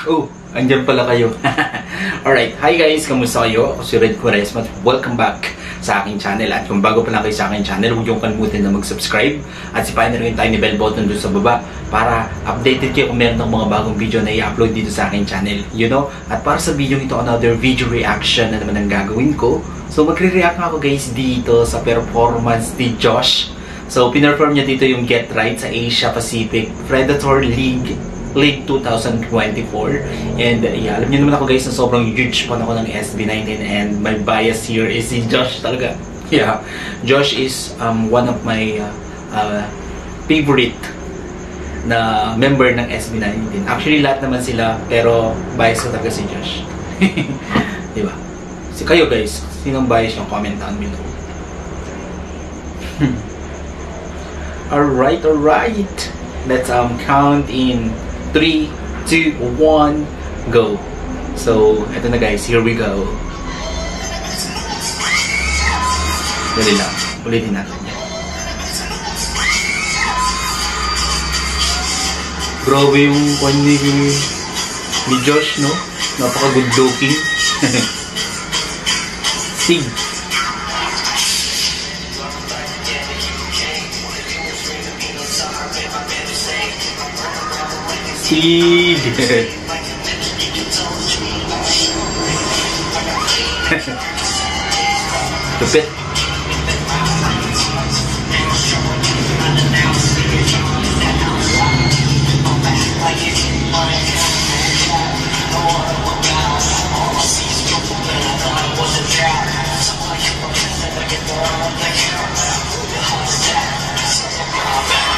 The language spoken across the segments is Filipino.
Oh, andyan pala kayo. Alright, hi guys, kamusta kayo? Ako si Red Quaresma. Welcome back sa aking channel. At kung bago pa lang kayo sa aking channel, huwag niyong kalimutan na mag-subscribe. At sipahin na rin tayo ni bell button doon sa baba para updated kayo kung meron ng mga bagong video na i-upload dito sa aking channel. You know? At para sa video ito, another video reaction na naman ang gagawin ko. So magre-react ako guys dito sa performance ni Josh. So pinerform niya dito yung Get Right sa Asia Pacific Predator League 2024. And yeah, alam niyo naman ako guys na sobrang huge fan ako ng SB19 and my bias here is si Josh talaga. Yeah, Josh is one of my favorite na member ng SB19. Actually lahat naman sila, pero bias ko talaga si Josh. Diba? Si kayo guys, sinong bias yung comment down below. Alright. Let's count in 3, 2, 1, go. So, eto na guys, here we go. Dali lang, ulitin natin yan. Grabe yung kwan ni Josh, no? Napaka-good looking. Sig. Lupit.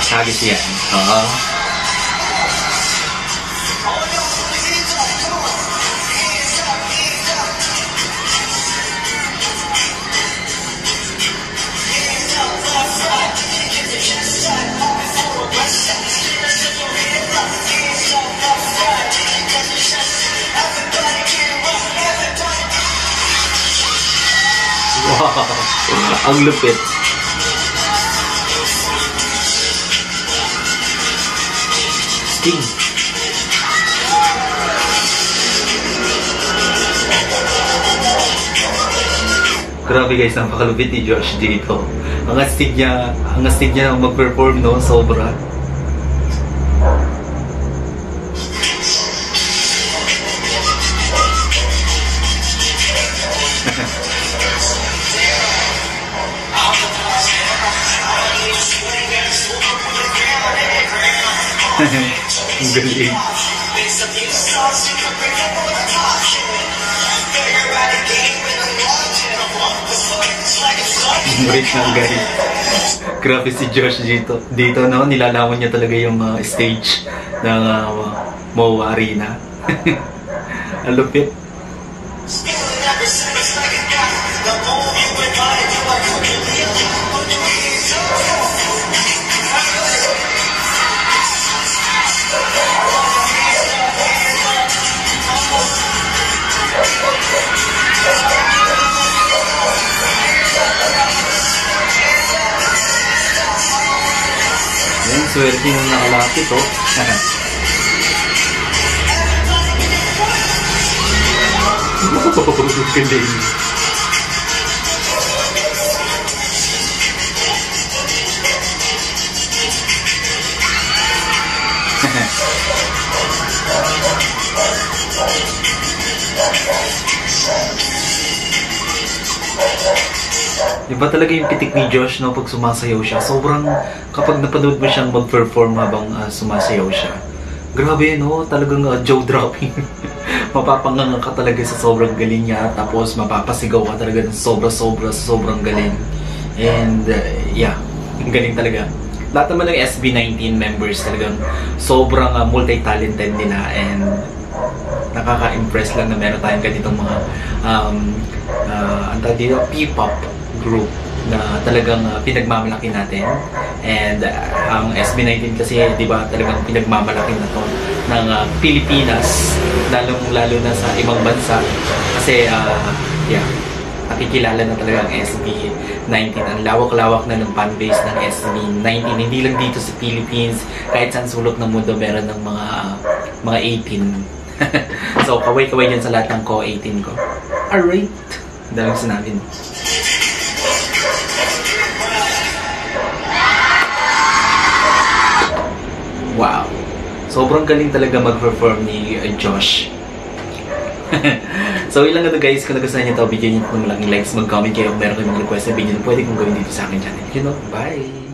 Sagis yan. Wow, ang lupit. Sting. Grabe guys, napakalupit ni Josh dito. Ang astig niya mag-perform, no? Sobra. Ang galing. Wait lang guys. Grabe si Josh dito. Dito no, nilalaman niya talaga yung stage ng MOA Arena. Ang lupit. Yan, swerte nung nakalapit, oh. Galing. Diba talaga yung pitik ni Josh, no, pag sumasayaw siya? Sobrang, kapag napanood mo siyang mag-perform habang sumasayaw siya, grabe, no? Talagang jaw-dropping. Mapapanganga ka talaga sa sobrang galing niya, tapos mapapasigaw ka talaga ng sobrang galing. And, yeah, galing talaga. Lahat naman ng SB19 members talagang sobrang multi-talented nila and nakaka-impress lang na meron tayong ganitong mga P-pop group na talagang pinagmamalaki natin. And ang SB19 kasi, di ba, talagang pinagmamalaki na to ng Pilipinas, lalong-lalo na sa ibang bansa. Kasi, yeah, nakikilala na talaga ang SB19. Ang lawak-lawak na ng fanbase ng SB19. Hindi lang dito sa Philippines, kahit saan sulok ng mundo meron ng mga 18 So, kaway-kaway dyan sa lahat ng ko-18 ko. Alright. Ang daming sinabi. Wow. Sobrang galing talaga mag-perform ni Josh. So, ilang na guys, kung nagustuhan niyo ito, video niyo kung malaking likes, mag-comment kayo kung meron kayong mga request na video na pwede kong gawin dito sa akin channel. You know, bye!